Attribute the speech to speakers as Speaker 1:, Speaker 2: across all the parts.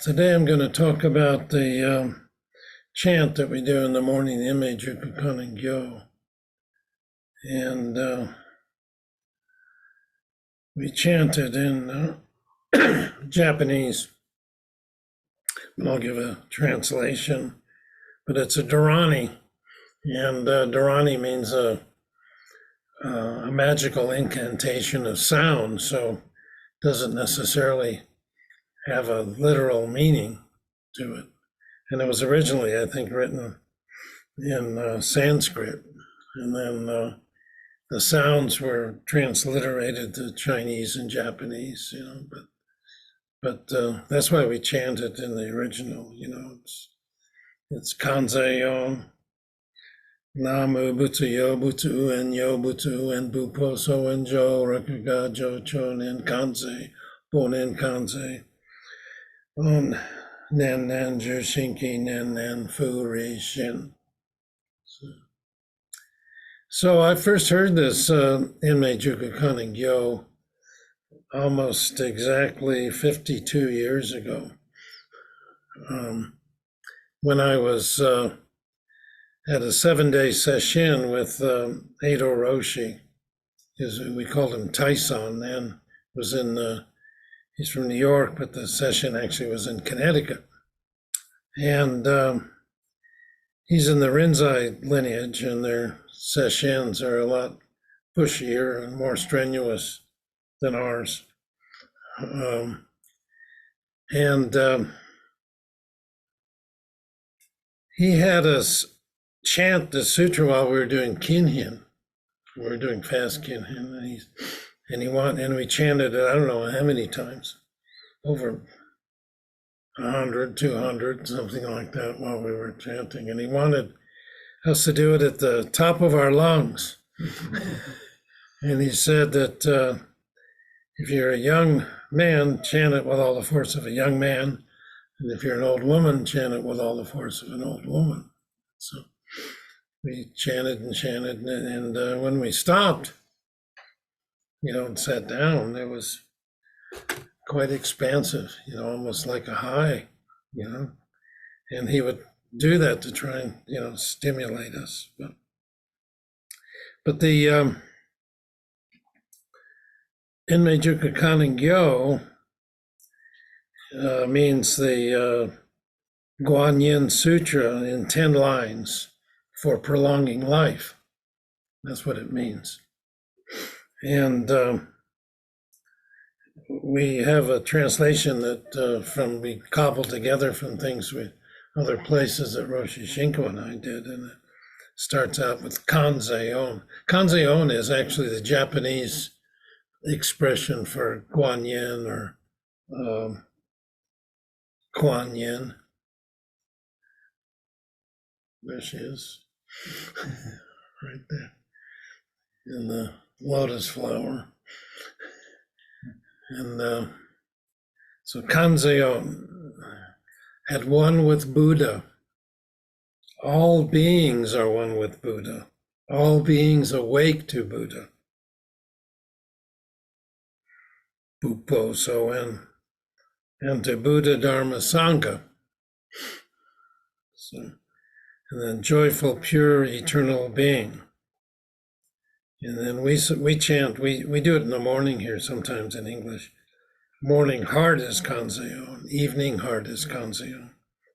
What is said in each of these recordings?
Speaker 1: Today I'm going to talk about the chant that we do in the morning, the Enmei Jukku Kannon Gyo. And we chant it in Japanese. And I'll give a translation, but it's a dharani. And dharani means a magical incantation of sound, so it doesn't necessarily have a literal meaning to it. And it was originally, I think, written in Sanskrit, and then the sounds were transliterated to Chinese and Japanese, But that's why we chant it in the original. It's Kanzeon, Namu Butsu Yo Butsu En Yo Butsu En Bupo So En Jo Rakuga Jo Chon En Kanze Bonen Kanze On Nan Nan Ju Shinki Nan Nan Fu Ri Shin. So I first heard this Enmei Jukku Kannon Gyo almost exactly 52 years ago, when I was at a 7-day session with Edo Roshi. We called him Tyson then. He's from New York, but the session actually was in Connecticut. And he's in the Rinzai lineage, and their sessions are a lot pushier and more strenuous than ours. He had us chant the sutra while we were doing kinhin. We were doing fast kinhin, and we chanted it, I don't know how many times, over 100, 200, something like that, while we were chanting. And he wanted us to do it at the top of our lungs. And he said that if you're a young man, chant it with all the force of a young man. And if you're an old woman, chant it with all the force of an old woman. So we chanted and chanted. And when we stopped, and sat down, it was quite expansive, almost like a high, And he would do that to try and, stimulate us. But the Enmei Jukku Kannon Gyo means the Guanyin Sutra in 10 lines for prolonging life. That's what it means. And we have a translation that we cobbled together from things with other places that Roshi Shinko and I did, and it starts out with Kanzeon. Kanzeon is actually the Japanese expression for Guanyin or Guanyin. There she is, right there, in the lotus flower. And so Kanzeon, at one with Buddha. All beings are one with Buddha. All beings awake to Buddha. Bupo So En, and to Buddha, Dharma, Sangha. So, and then joyful, pure, eternal being. And then we chant, we do it in the morning here sometimes in English. Morning heart is Kanzeon, evening heart is Kanzeon.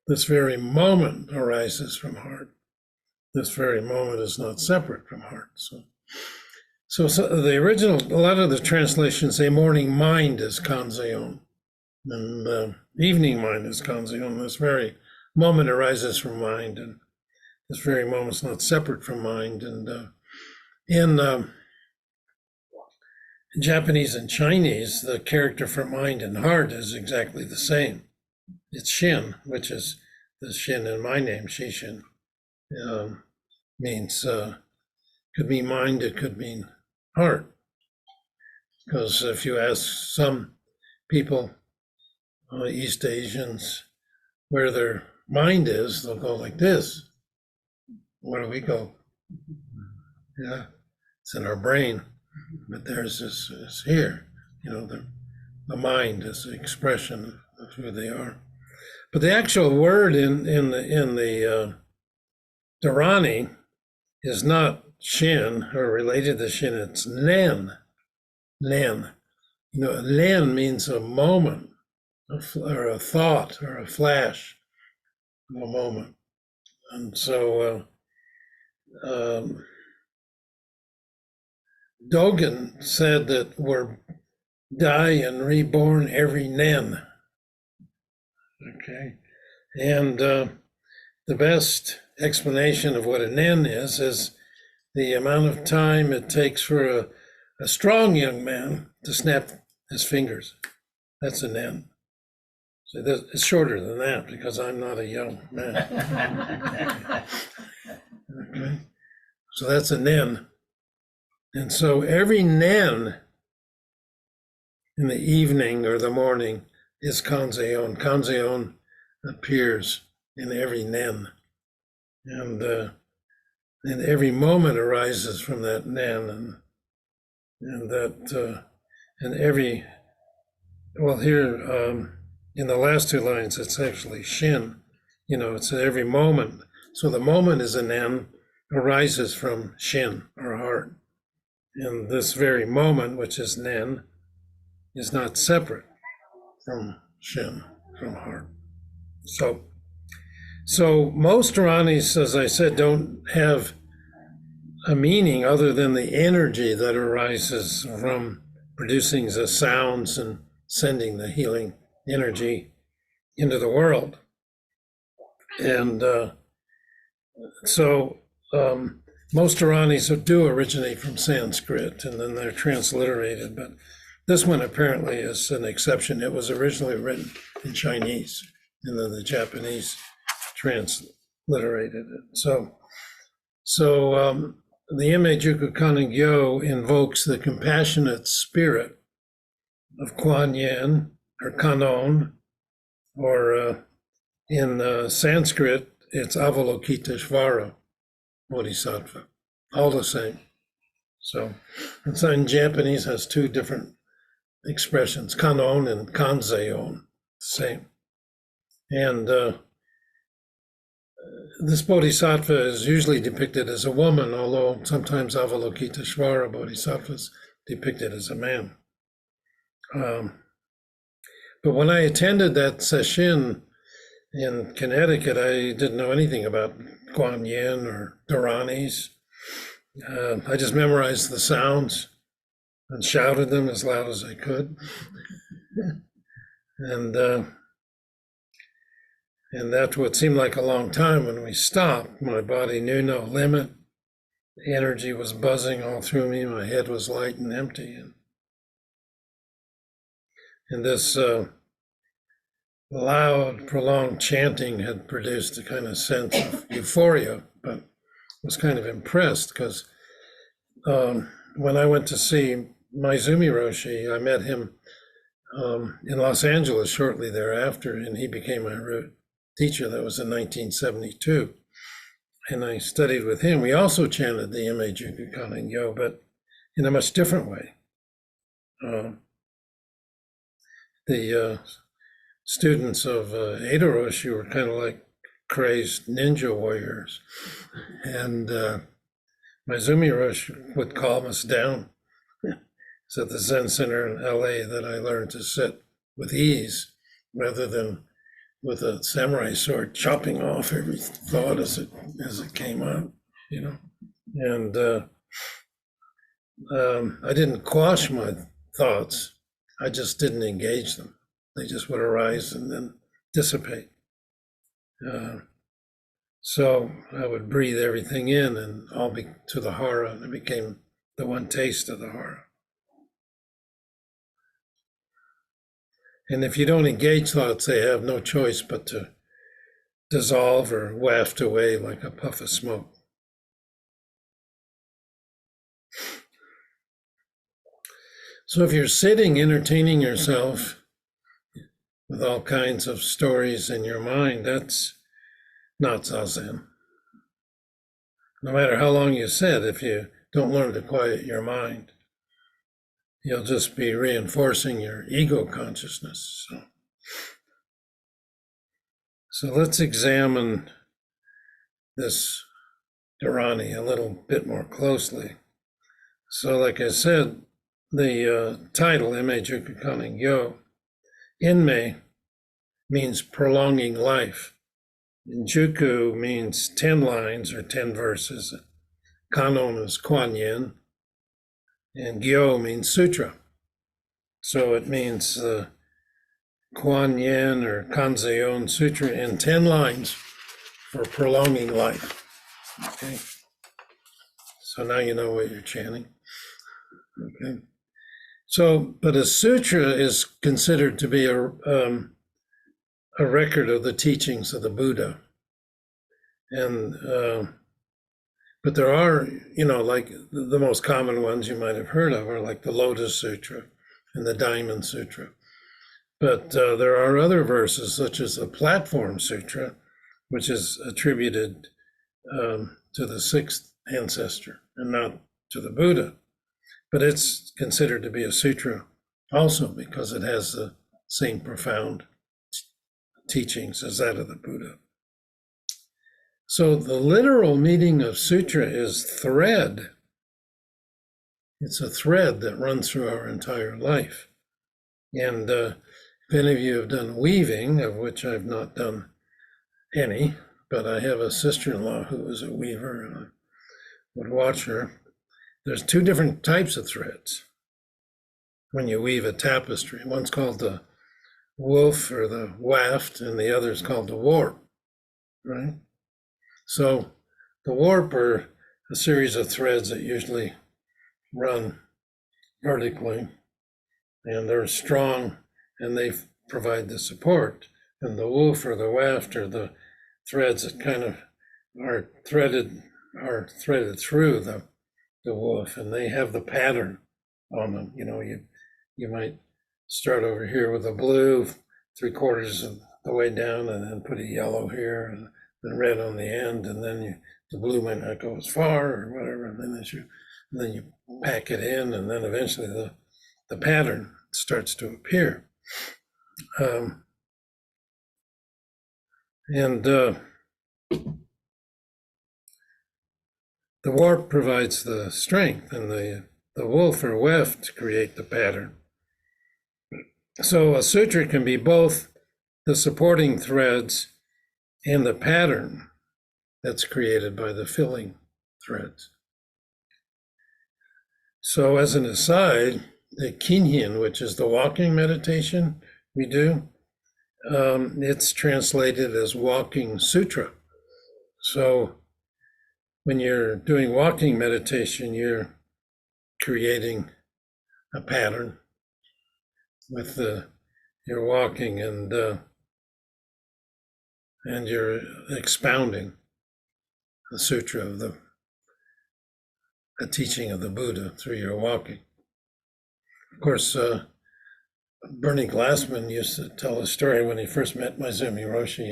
Speaker 1: This very moment arises from heart. This very moment is not separate from heart. So the original, a lot of the translations say morning mind is Kanzeon, and evening mind is Kanzeon. This very moment arises from mind, and this very moment is not separate from mind. And in Japanese and Chinese, the character for mind and heart is exactly the same. It's Shin, which is the Shin in my name, Shishin, means, could mean mind, it could mean heart. Because if you ask some people, East Asians, where their mind is, they'll go like this. Where do we go? Yeah, it's in our brain, but theirs is here. The mind is the expression of who they are. But the actual word in the dharani is not shin or related to shin. It's nen. Nen. Nen means a moment, or a thought, or a flash of a moment. And so Dogen said that we're die and reborn every nen. Okay. And the best explanation of what a nen is the amount of time it takes for a strong young man to snap his fingers. That's a nen. So it's shorter than that because I'm not a young man. Okay. So that's a nen. And so every nen in the evening or the morning is Kanzeon. Kanzeon appears in every nen. And every moment arises from that nen. And every, well, here in the last two lines, it's actually shin. It's every moment. So the moment is a nen, arises from shin, or heart. And this very moment, which is nen, is not separate from shin, from heart. So most dharanis, as I said, don't have a meaning other than the energy that arises from producing the sounds and sending the healing energy into the world. And so most dharanis do originate from Sanskrit, and then they're transliterated, but this one apparently is an exception. It was originally written in Chinese, and then the Japanese transliterated it. So the Enmei Jukku Kannon Gyo invokes the compassionate spirit of Guanyin, or Kannon, or in Sanskrit, it's Avalokiteshvara Bodhisattva, all the same. So in Japanese has two different expressions, Kannon and Kanzeon, same. And this bodhisattva is usually depicted as a woman, although sometimes Avalokiteshvara Bodhisattva is depicted as a man. But when I attended that session in Connecticut, I didn't know anything about Guanyin or dharanis. I just memorized the sounds and shouted them as loud as I could. And that's what seemed like a long time. When we stopped, my body knew no limit. The energy was buzzing all through me. My head was light and empty. And this loud, prolonged chanting had produced a kind of sense of euphoria, but I was kind of impressed because when I went to see Maizumi Roshi, I met him in Los Angeles shortly thereafter, and he became my root teacher. That was in 1972. And I studied with him. We also chanted the Enmei Jukku Kannon Gyo, but in a much different way. The students of Edo Roshi were kind of like crazed ninja warriors. And Maizumi Roshi would calm us down. It's at the Zen Center in LA that I learned to sit with ease rather than with a samurai sword chopping off every thought as it came out, And I didn't quash my thoughts. I just didn't engage them. They just would arise and then dissipate. So I would breathe everything in and all be to the hara, and it became the one taste of the hara. And if you don't engage thoughts, they have no choice but to dissolve or waft away like a puff of smoke. So if you're sitting entertaining yourself with all kinds of stories in your mind, that's not zazen. No matter how long you sit, if you don't learn to quiet your mind, you'll just be reinforcing your ego consciousness. So So let's examine this dharani a little bit more closely. So like I said, the title, Enmei Jukku Kannon Gyo, Enmei means prolonging life. And Jukku means 10 lines or 10 verses. Kannon is Guanyin, and Gyo means sutra. So it means Guanyin or Kanzeon Sutra in 10 lines for prolonging life. Okay. So now you know what you're chanting. Okay. So, but a sutra is considered to be a record of the teachings of the Buddha. And, but there are, like the most common ones you might have heard of are like the Lotus Sutra and the Diamond Sutra. But there are other verses, such as the Platform Sutra, which is attributed to the sixth ancestor and not to the Buddha. But it's considered to be a sutra also because it has the same profound teachings as that of the Buddha. So the literal meaning of sutra is thread. It's a thread that runs through our entire life. And if any of you have done weaving, of which I've not done any, but I have a sister-in-law who is a weaver, and I would watch her. There's two different types of threads when you weave a tapestry. One's called the woof or the waft, and the other is called the warp, right? So the warp are a series of threads that usually run vertically, and they're strong, and they provide the support. And the woof or the waft are the threads that kind of are threaded through the woof, and they have the pattern on them. You might start over here with a blue 3/4 of the way down, and then put a yellow here and then red on the end, and then the blue might not go as far or whatever, and then you pack it in, and then eventually the pattern starts to appear. The warp provides the strength, and the woof or weft create the pattern. So a sutra can be both the supporting threads and the pattern that's created by the filling threads. So as an aside, the kinhin, which is the walking meditation we do, it's translated as walking sutra. So when you're doing walking meditation, you're creating a pattern with you're walking and you're expounding the sutra of the teaching of the Buddha through your walking. Of course, Bernie Glassman used to tell a story when he first met Maizumi Roshi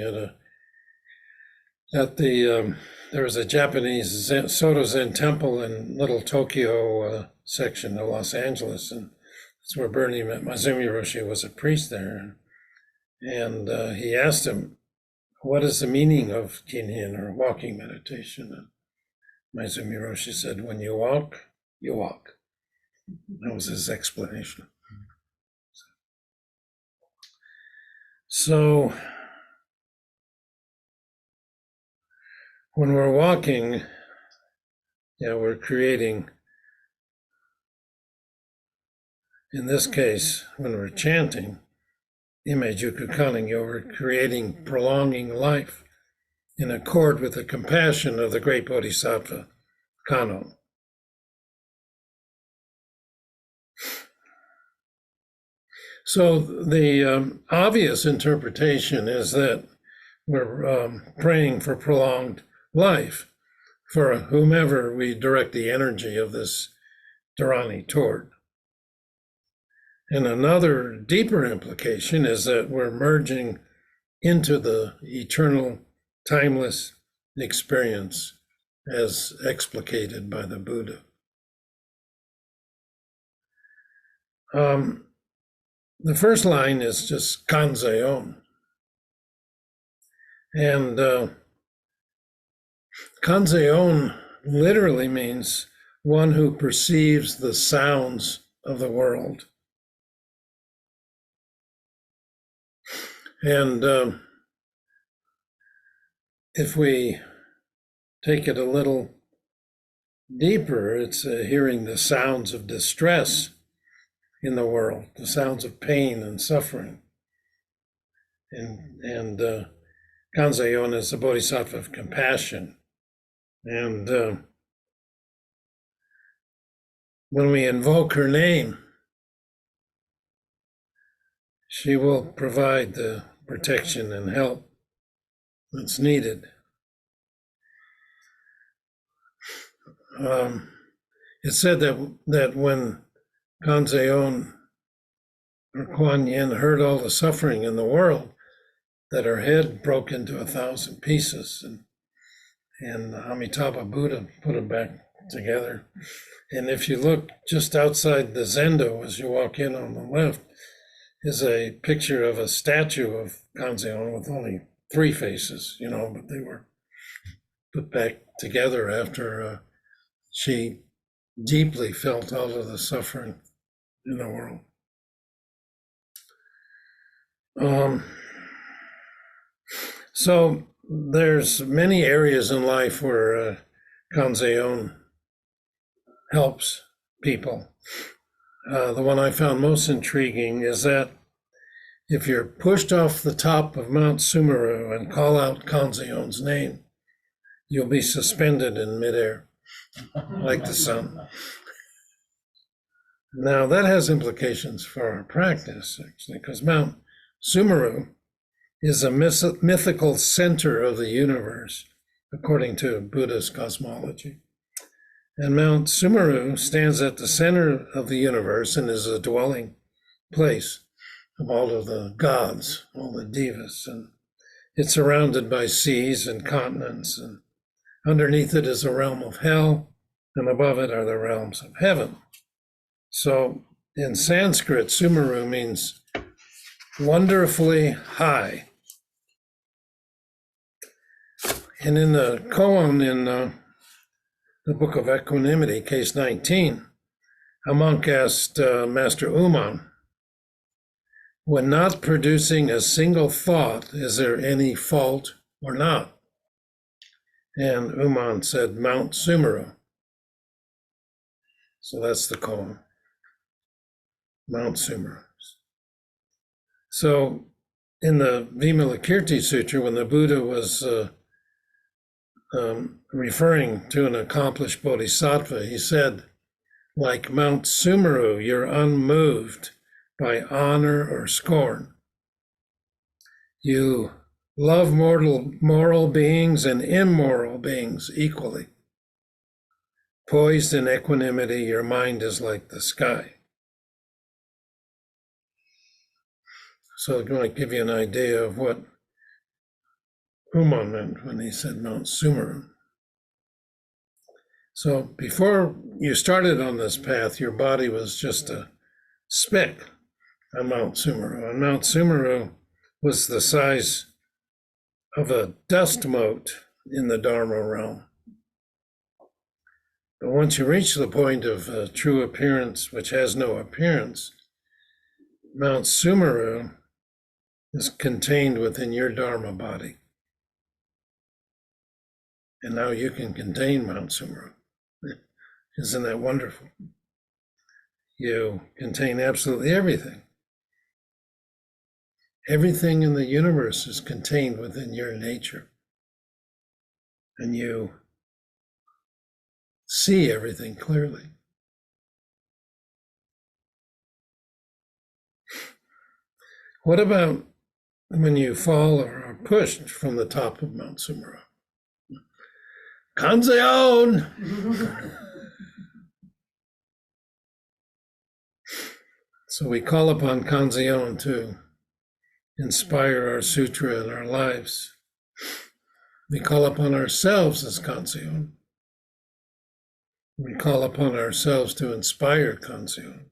Speaker 1: there was a Japanese Soto Zen temple in Little Tokyo section of Los Angeles, and that's where Bernie met Maizumi Roshi, was a priest there. And he asked him, what is the meaning of kinhin or walking meditation? And Maizumi Roshi said, when you walk, you walk. That was his explanation. So when we're walking, we're creating, in this case, when we're chanting, Enmei Jukku Kannon Gyo, we're creating prolonging life in accord with the compassion of the great Bodhisattva, Kannon. So the obvious interpretation is that we're praying for prolonged life for whomever we direct the energy of this dharani toward. And another deeper implication is that we're merging into the eternal, timeless experience as explicated by the Buddha. The first line is just Kanzeon. And Kanzeon literally means one who perceives the sounds of the world. And if we take it a little deeper, it's hearing the sounds of distress in the world, the sounds of pain and suffering. And Kanzeon is the bodhisattva of compassion. And when we invoke her name, she will provide the protection and help that's needed. It's said that when Kanzeon or Guanyin heard all the suffering in the world, that her head broke into 1,000 pieces, and Amitabha Buddha put it back together. And if you look just outside the Zendo as you walk in on the left, is a picture of a statue of Kanzeon with only 3 faces, but they were put back together after she deeply felt all of the suffering in the world. So there's many areas in life where Kanzeon helps people. The one I found most intriguing is that if you're pushed off the top of Mount Sumeru and call out Kanzeon's name, you'll be suspended in midair, like the sun. Now, that has implications for our practice, actually, because Mount Sumeru is a mythical center of the universe, according to Buddhist cosmology. And Mount Sumeru stands at the center of the universe and is a dwelling place of all of the gods, all the devas. And it's surrounded by seas and continents. And underneath it is a realm of hell, and above it are the realms of heaven. So in Sanskrit, Sumeru means wonderfully high. And in the koan in the Book of Equanimity, case 19, a monk asked Master Uman, when not producing a single thought, is there any fault or not? And Uman said, Mount Sumeru. So that's the koan, Mount Sumeru. So in the Vimalakirti Sutra, when the Buddha was referring to an accomplished bodhisattva, he said, like Mount Sumeru, you're unmoved by honor or scorn. You love moral beings and immoral beings equally. Poised in equanimity, your mind is like the sky. So I'm going to give you an idea of what Uman meant when he said Mount Sumeru. So before you started on this path, your body was just a speck on Mount Sumeru. And Mount Sumeru was the size of a dust mote in the Dharma realm. But once you reach the point of true appearance, which has no appearance, Mount Sumeru is contained within your Dharma body. And now you can contain Mount Sumeru. Isn't that wonderful? You contain absolutely everything. Everything in the universe is contained within your nature. And you see everything clearly. What about when you fall or are pushed from the top of Mount Sumeru? Kanzeon! So we call upon Kanzeon to inspire our sutra and our lives. We call upon ourselves as Kanzeon. We call upon ourselves to inspire Kanzeon.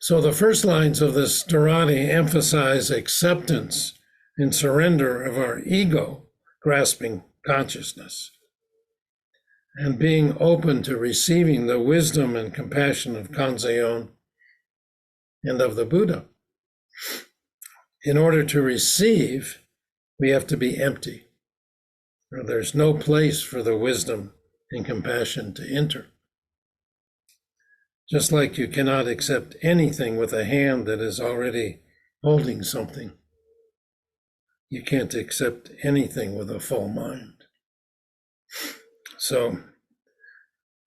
Speaker 1: So the first lines of this dharani emphasize acceptance and surrender of our ego grasping consciousness and being open to receiving the wisdom and compassion of Kanzeon and of the Buddha. In order to receive, we have to be empty. There's no place for the wisdom and compassion to enter. Just like you cannot accept anything with a hand that is already holding something, you can't accept anything with a full mind. So,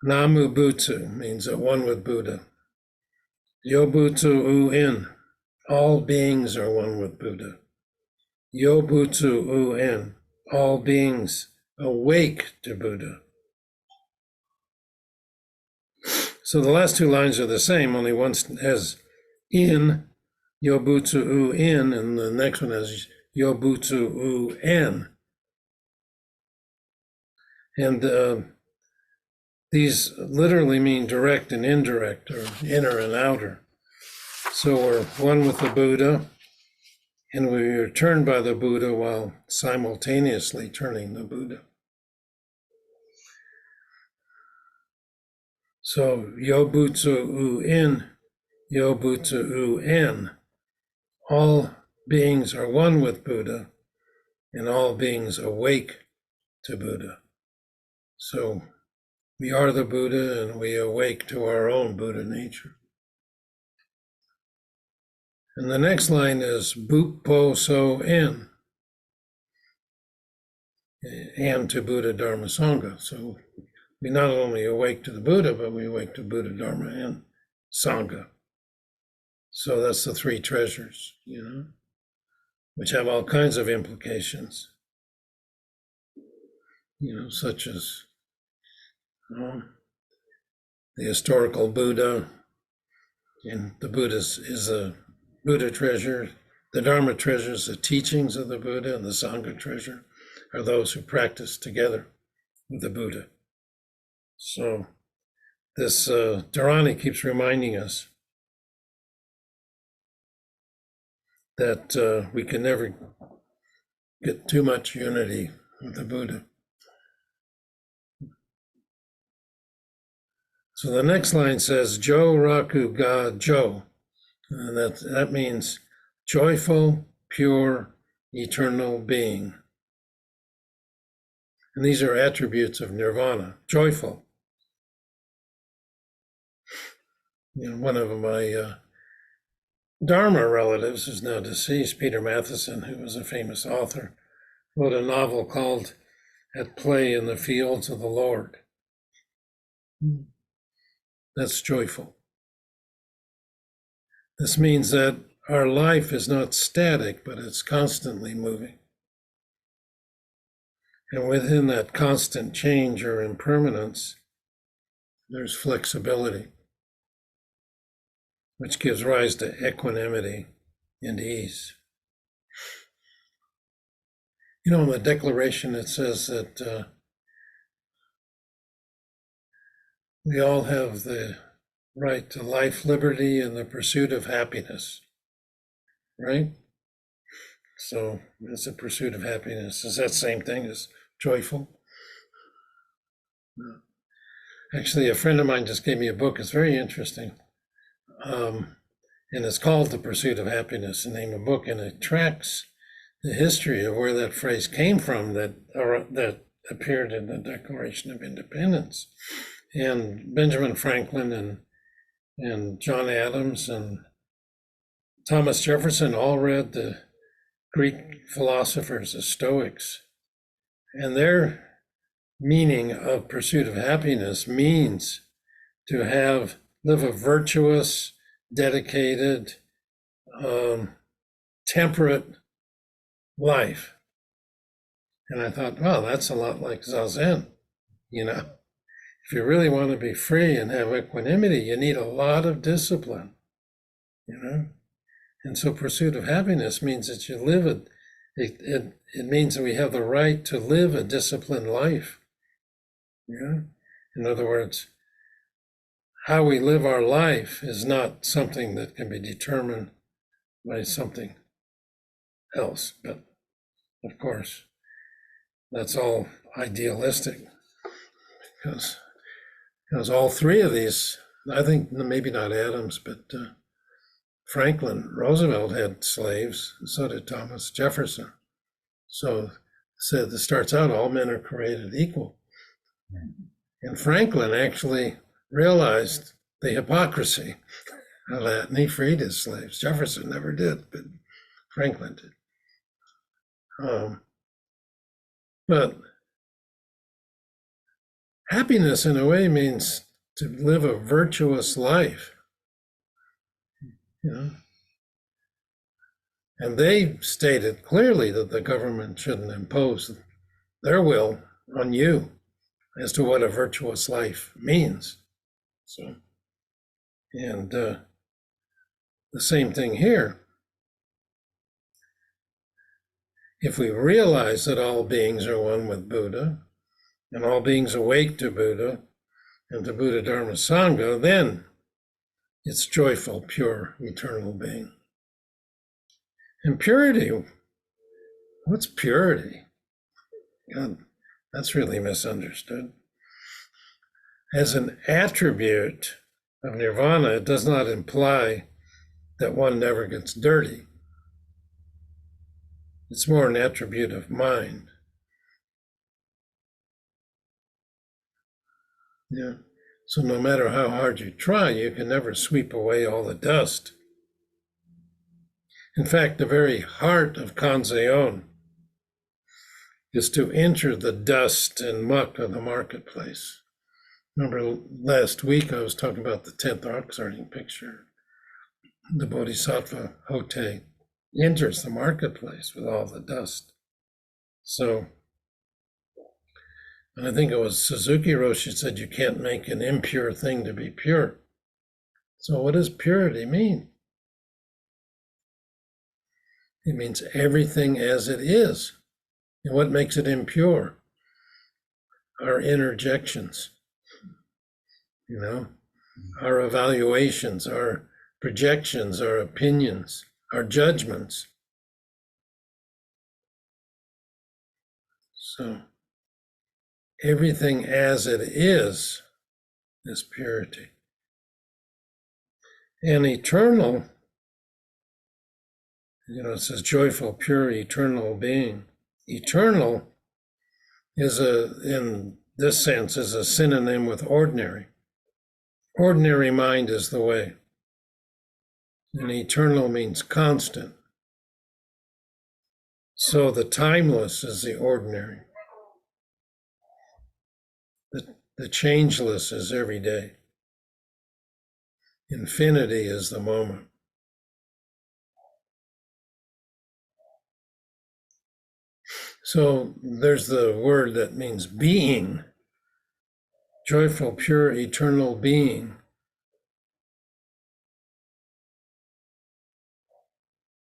Speaker 1: Namu Butsu means at one with Buddha. Yobutsu U-in, all beings are one with Buddha. Yobutsu U-in, all beings awake to Buddha. So the last two lines are the same, only one has in, Yobutsu U-in, and the next one has Yobutsu U-en. And these literally mean direct and indirect, or inner and outer. So we're one with the Buddha, and we are turned by the Buddha while simultaneously turning the Buddha. So Yobutsu U-in, Yobutsu U-en. All beings are one with Buddha, and all beings awake to Buddha. So we are the Buddha, and we awake to our own Buddha nature. And the next line is Buppo So En, and to Buddha, Dharma, Sangha. So we not only awake to the Buddha, but we awake to Buddha, Dharma, and Sangha. So that's the three treasures, which have all kinds of implications, such as the historical Buddha, and the Buddha is a Buddha treasure. The Dharma treasures, the teachings of the Buddha, and the Sangha treasure are those who practice together with the Buddha. So this dharani keeps reminding us that we can never get too much unity with the Buddha. So the next line says, Jo Raku Ga Jo. And that means joyful, pure, eternal being. And these are attributes of Nirvana, joyful. One of my Dharma relatives is now deceased, Peter Matheson, who was a famous author, wrote a novel called At Play in the Fields of the Lord. That's joyful. This means that our life is not static, but it's constantly moving. And within that constant change or impermanence, there's flexibility, which gives rise to equanimity and ease. In the Declaration, it says that we all have the right to life, liberty, and the pursuit of happiness, right? So it's a pursuit of happiness. Is that same thing as joyful? Actually, a friend of mine just gave me a book. It's very interesting. And it's called The Pursuit of Happiness, the name of the book, and it tracks the history of where that phrase came from that appeared in the Declaration of Independence. And Benjamin Franklin and John Adams and Thomas Jefferson all read the Greek philosophers, the Stoics, and their meaning of pursuit of happiness means to live a virtuous, dedicated, temperate life. And I thought, wow, that's a lot like Zazen, If you really want to be free and have equanimity, you need a lot of discipline, And so pursuit of happiness means that you live it means that we have the right to live a disciplined life. In other words, how we live our life is not something that can be determined by something else. But of course, that's all idealistic, because all three of these, I think maybe not Adams, but Franklin Roosevelt had slaves, and so did Thomas Jefferson. So it starts out, all men are created equal. And Franklin actually realized the hypocrisy of that, and he freed his slaves. Jefferson never did, but Franklin did. But happiness, in a way, means to live a virtuous life, you know. And they stated clearly that the government shouldn't impose their will on you as to what a virtuous life means. So, and the same thing here. If we realize that all beings are one with Buddha, and all beings awake to Buddha and to Buddha, Dharma, Sangha, then it's joyful, pure, eternal being. And purity, what's purity? God, that's really misunderstood. As an attribute of Nirvana, it does not imply that one never gets dirty. It's more an attribute of mind. Yeah. So no matter how hard you try, you can never sweep away all the dust. In fact, the very heart of Kanzeon is to enter the dust and muck of the marketplace. Remember last week I was talking about the 10th arc starting picture. The Bodhisattva Hote enters the marketplace with all the dust. So, and I think it was Suzuki Roshi said you can't make an impure thing to be pure. So what does purity mean? It means everything as it is. And what makes it impure? Our interjections, you know, our evaluations, our projections, our opinions, our judgments. So everything as it is purity. And eternal, you know, it says joyful, pure, eternal being. Eternal is in this sense, is a synonym with ordinary. Ordinary mind is the way. And eternal means constant. So the timeless is the ordinary. The changeless is every day. Infinity is the moment. So there's the word that means being, joyful, pure, eternal being.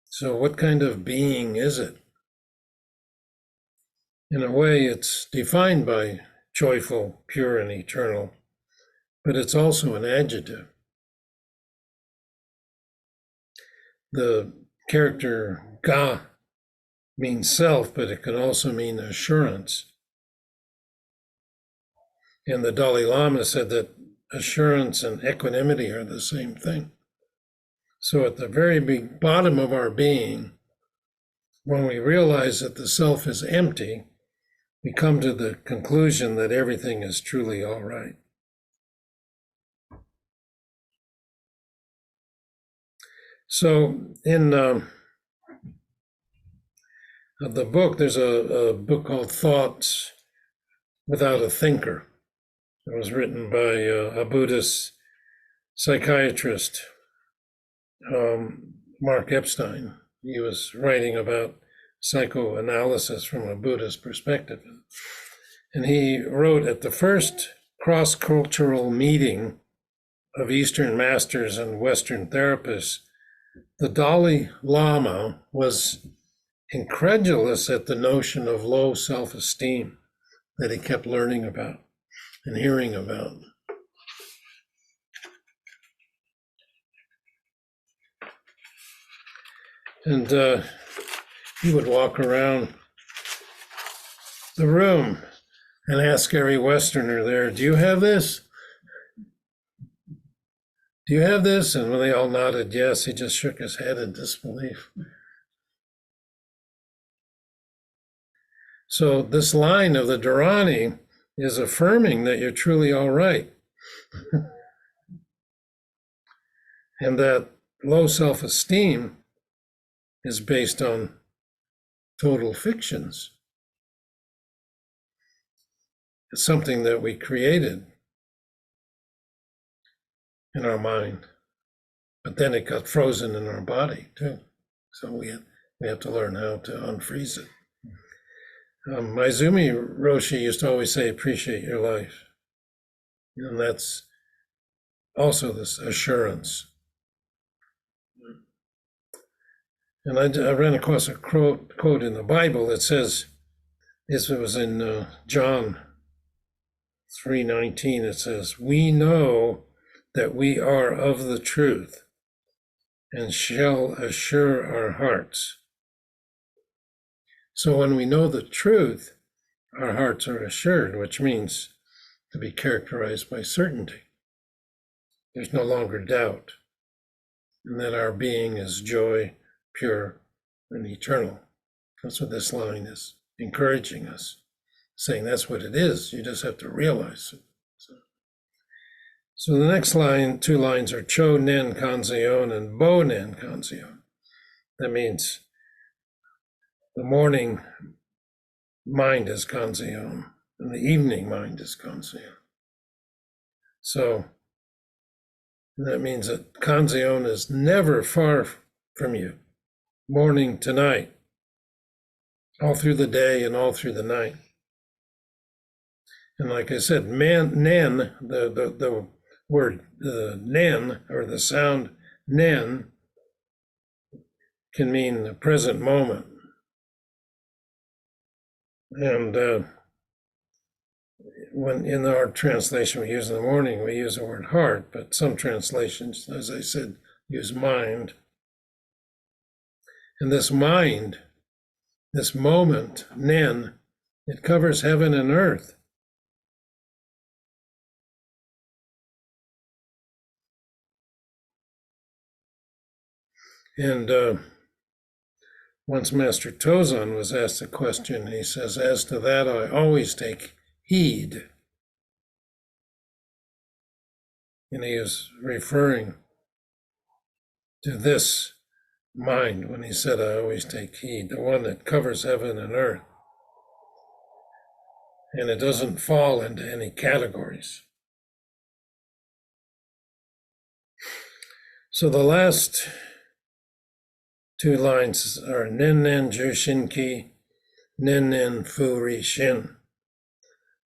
Speaker 1: So what kind of being is it? In a way, it's defined by joyful, pure, and eternal, but it's also an adjective. The character ga means self, but it can also mean assurance. And the Dalai Lama said that assurance and equanimity are the same thing. So at the very bottom of our being, when we realize that the self is empty, we come to the conclusion that everything is truly all right. So in the book, there's a book called Thoughts Without a Thinker. It was written by a Buddhist psychiatrist, Mark Epstein. He was writing about psychoanalysis from a Buddhist perspective. And he wrote, at the first cross-cultural meeting of Eastern masters and Western therapists, the Dalai Lama was incredulous at the notion of low self-esteem that he kept learning about and hearing about. And he would walk around the room and ask every Westerner there, "Do you have this? Do you have this?" And when they all nodded yes, he just shook his head in disbelief. So this line of the dharani is affirming that you're truly all right. And that low self-esteem is based on total fictions. It's something that we created in our mind, but then it got frozen in our body too. So we have to learn how to unfreeze it. Maizumi Roshi used to always say, "Appreciate your life." And that's also this assurance. And I ran across a quote in the Bible that says, this was in John 3:19, it says, "We know that we are of the truth and shall assure our hearts." So when we know the truth, our hearts are assured, which means to be characterized by certainty. There's no longer doubt, and that our being is joy, pure, and eternal. That's what this line is encouraging us, saying that's what it is. You just have to realize it. So the next line, two lines are Cho Nen Kanzeon and Bo Nen Kanzeon. That means the morning mind is Kanzeon, and the evening mind is Kanzeon. So that means that Kanzeon is never far from you, morning to night, all through the day and all through the night. And like I said, nen, the word nen, or the sound nen, can mean the present moment. And when in our translation we use in the morning, we use the word heart, but some translations, as I said, use mind. And this mind, this moment, nen, it covers heaven and earth. And once Master Tozan was asked a question, he says, "As to that, I always take heed." And he is referring to this mind when he said, "I always take heed," the one that covers heaven and earth. And it doesn't fall into any categories. So the last two lines are Nen Nen Jushinki, Nen Nen Fu Shin.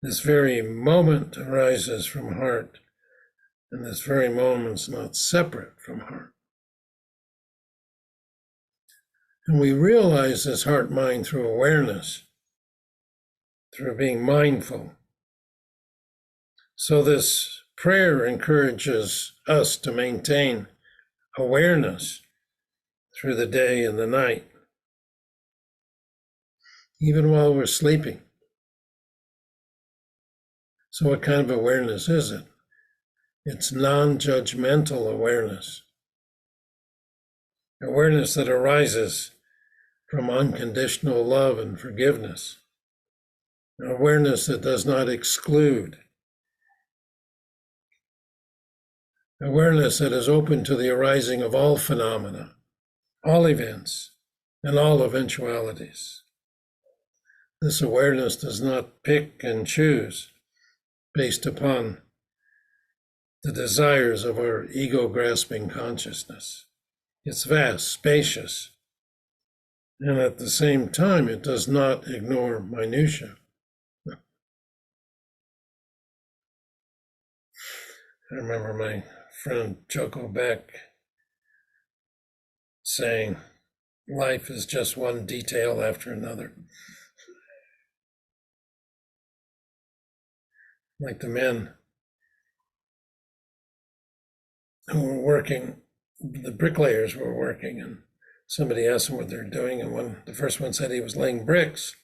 Speaker 1: This very moment arises from heart, and this very moment's not separate from heart. And we realize this heart-mind through awareness, through being mindful. So this prayer encourages us to maintain awareness through the day and the night, even while we're sleeping. So what kind of awareness is it? It's non-judgmental awareness. Awareness that arises from unconditional love and forgiveness. Awareness that does not exclude. Awareness that is open to the arising of all phenomena, all events, and all eventualities. This awareness does not pick and choose based upon the desires of our ego-grasping consciousness. It's vast, spacious, and at the same time, it does not ignore minutia. I remember my friend Joko Beck saying, "Life is just one detail after another." Like the men who were working, the bricklayers were working, and somebody asked him what they're doing, and the first one said he was laying bricks.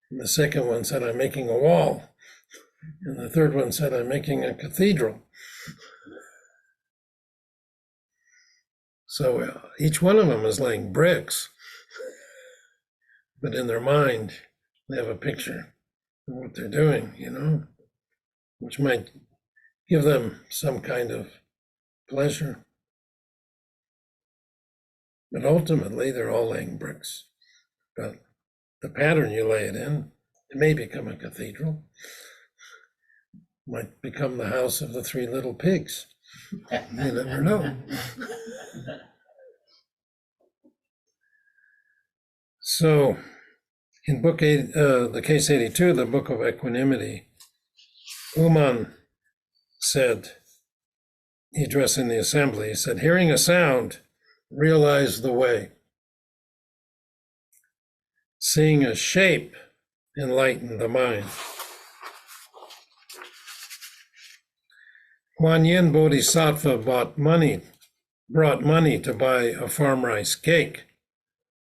Speaker 1: And the second one said, I'm making a wall. And the third one said, I'm making a cathedral. So each one of them is laying bricks, but in their mind, they have a picture of what they're doing, which might give them some kind of pleasure. But ultimately, they're all laying bricks. But the pattern you lay it in, it may become a cathedral, might become the house of the three little pigs. You never know. So, in book 8, the case 82, the book of equanimity, Uman said, addressing the assembly, he said, hearing a sound, realize the way. Seeing a shape, enlighten the mind. Guanyin Bodhisattva brought money to buy a farm rice cake,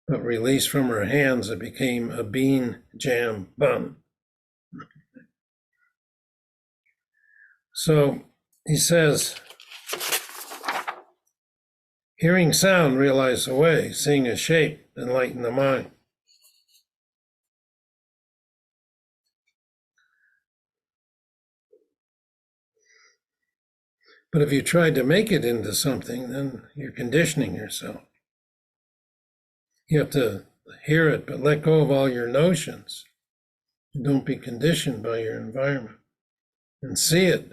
Speaker 1: but released from her hands, it became a bean jam bun. So he says, hearing sound, realize the way. Seeing a shape, enlighten the mind. But if you tried to make it into something, then you're conditioning yourself. You have to hear it, but let go of all your notions. Don't be conditioned by your environment. And see it.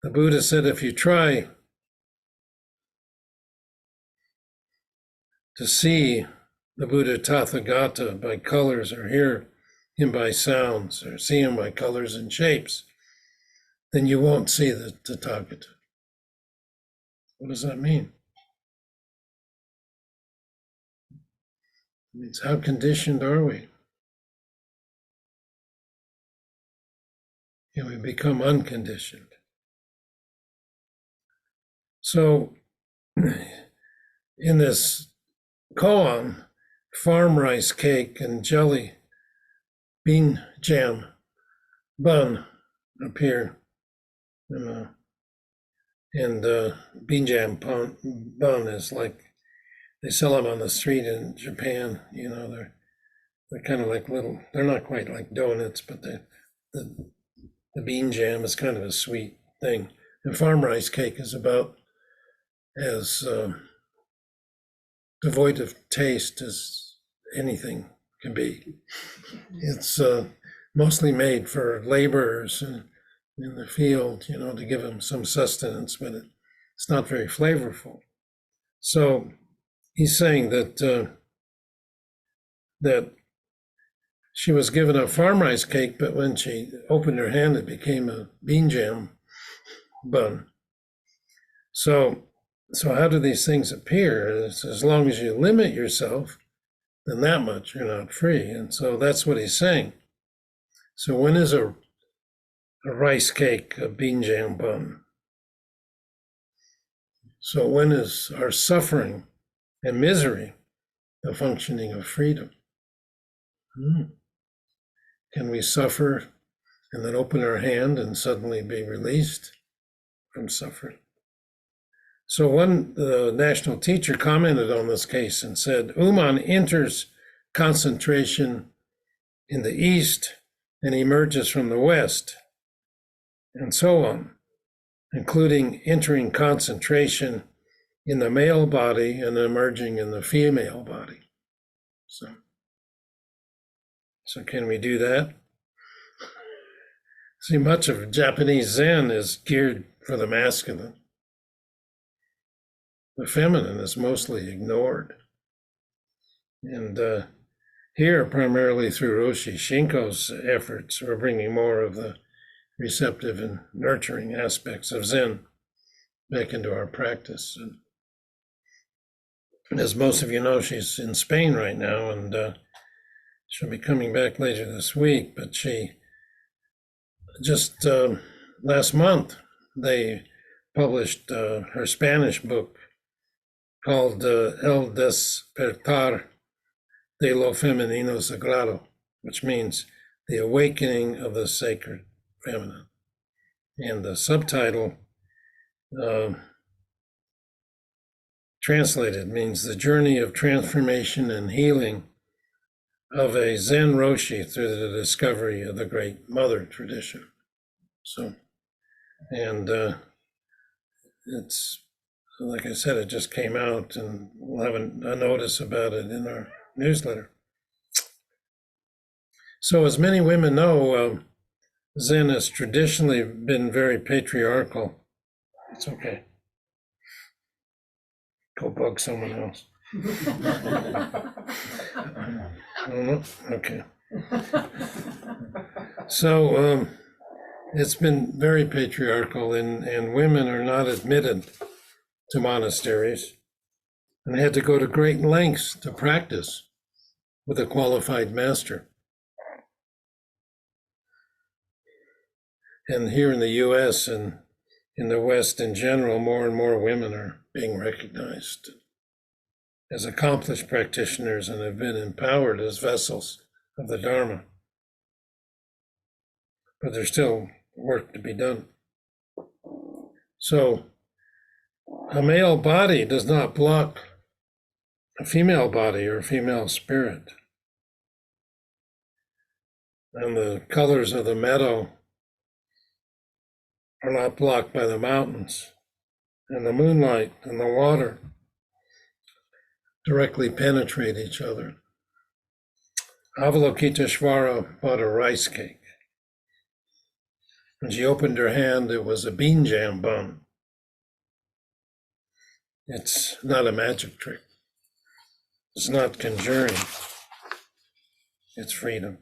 Speaker 1: The Buddha said if you try to see the Buddha Tathagata by colors, or hear him by sounds, or see him by colors and shapes, then you won't see the Tathagata. What does that mean? It means, how conditioned are we? Can we become unconditioned? So, in this koan, farm rice cake and jelly bean jam bun appear. And bean jam bun is like, they sell them on the street in Japan. They're kind of like little, they're not quite like donuts, but the bean jam is kind of a sweet thing. And farm rice cake is about as devoid of taste as anything can be. It's mostly made for laborers in the field, to give them some sustenance, but it's not very flavorful. So he's saying that that she was given a farm rice cake, but when she opened her hand, it became a bean jam bun. So how do these things appear? As long as you limit yourself, then that much you're not free. And so that's what he's saying. So when is a rice cake a bean jam bun? So when is our suffering and misery the functioning of freedom? Can we suffer and then open our hand and suddenly be released from suffering? So one national teacher commented on this case and said, Uman enters concentration in the east and emerges from the west, and so on, including entering concentration in the male body and emerging in the female body. So can we do that? See, much of Japanese Zen is geared for the masculine. The feminine is mostly ignored. And here, primarily through Roshi Shinko's efforts, we're bringing more of the receptive and nurturing aspects of Zen back into our practice. And as most of you know, she's in Spain right now, and she'll be coming back later this week. But she just last month, they published her Spanish book, called El Despertar de lo Femenino Sagrado, which means the awakening of the sacred feminine. And the subtitle translated means the journey of transformation and healing of a Zen Roshi through the discovery of the great mother tradition. So, and it's, like I said, it just came out, and we'll have a notice about it in our newsletter. So as many women know, Zen has traditionally been very patriarchal. It's okay. Go bug someone else. Okay. So it's been very patriarchal, and women are not admitted to monasteries and had to go to great lengths to practice with a qualified master. And here in the US and in the West in general, more and more women are being recognized as accomplished practitioners and have been empowered as vessels of the Dharma. But there's still work to be done. So a male body does not block a female body or a female spirit. And the colors of the meadow are not blocked by the mountains, and the moonlight and the water directly penetrate each other. Avalokiteshvara bought a rice cake. When she opened her hand, it was a bean jam bun. It's not a magic trick. It's not conjuring. It's freedom.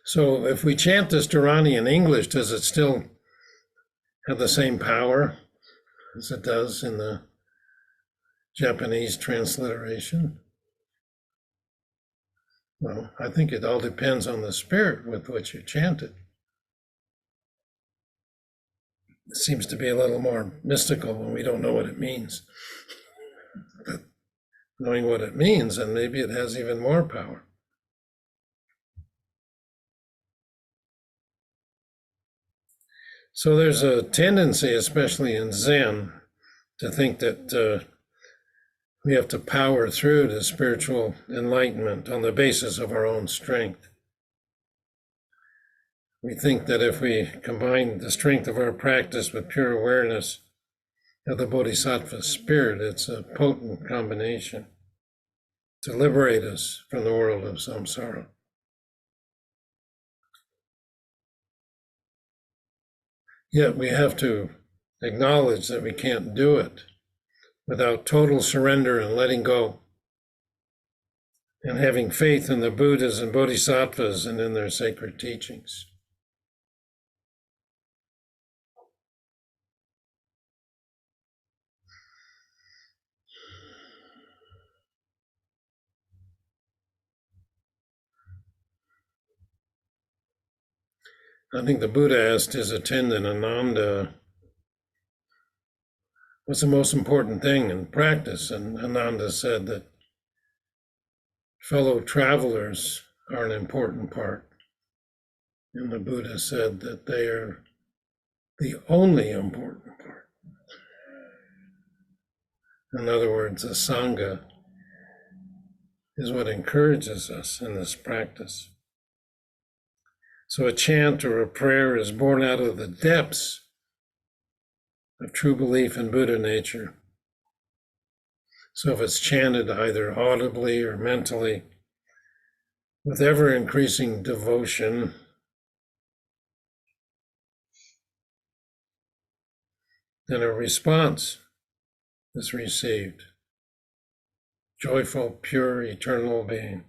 Speaker 1: So if we chant this dharani in English, does it still have the same power as it does in the Japanese transliteration? Well, I think it all depends on the spirit with which you chant it. It seems to be a little more mystical when we don't know what it means. But knowing what it means, and maybe it has even more power. So there's a tendency, especially in Zen, to think that we have to power through to spiritual enlightenment on the basis of our own strength. We think that if we combine the strength of our practice with pure awareness of the Bodhisattva spirit, it's a potent combination to liberate us from the world of samsara. Yet we have to acknowledge that we can't do it without total surrender and letting go, and having faith in the Buddhas and Bodhisattvas and in their sacred teachings. I think the Buddha asked his attendant Ananda, what's the most important thing in practice? And Ananda said that fellow travelers are an important part. And the Buddha said that they are the only important part. In other words, the Sangha is what encourages us in this practice. So a chant or a prayer is born out of the depths of true belief in Buddha nature. So if it's chanted either audibly or mentally, with ever increasing devotion, then a response is received. Joyful, pure, eternal being.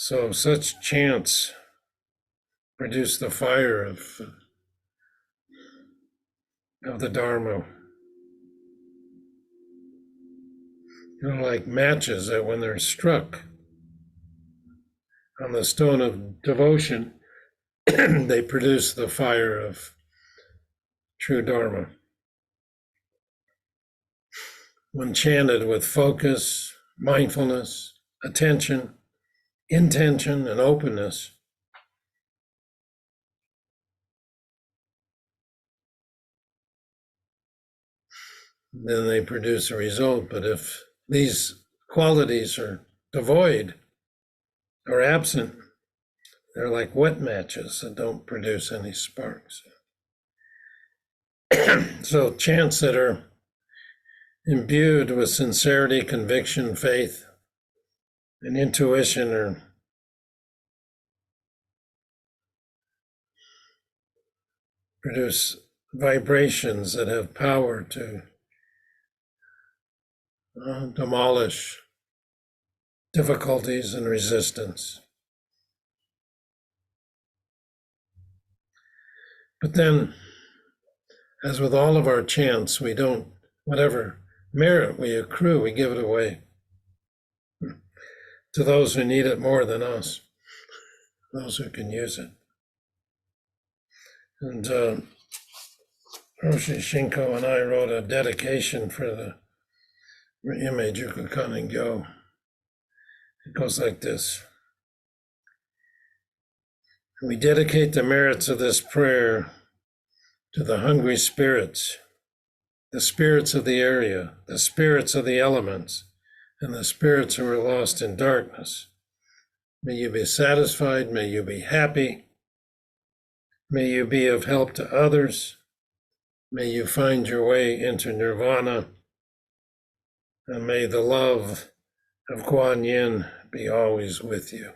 Speaker 1: So such chants produce the fire of the Dharma. Like matches that when they're struck, on the stone of devotion, they produce the fire of true Dharma. When chanted with focus, mindfulness, attention, intention, and openness, then they produce a result. But if these qualities are devoid or absent, they're like wet matches that don't produce any sparks. So chants that are imbued with sincerity, conviction, faith, and intuition are produce vibrations that have power to demolish difficulties and resistance. But then, as with all of our chants, we don't, whatever merit we accrue, we give it away to those who need it more than us, those who can use it. And Roshi Shinko and I wrote a dedication for the Enmei Jukku Kannon Gyo. It goes like this. We dedicate the merits of this prayer to the hungry spirits, the spirits of the area, the spirits of the elements, and the spirits who are lost in darkness. May you be satisfied, may you be happy, may you be of help to others, may you find your way into Nirvana, and may the love of Guanyin be always with you.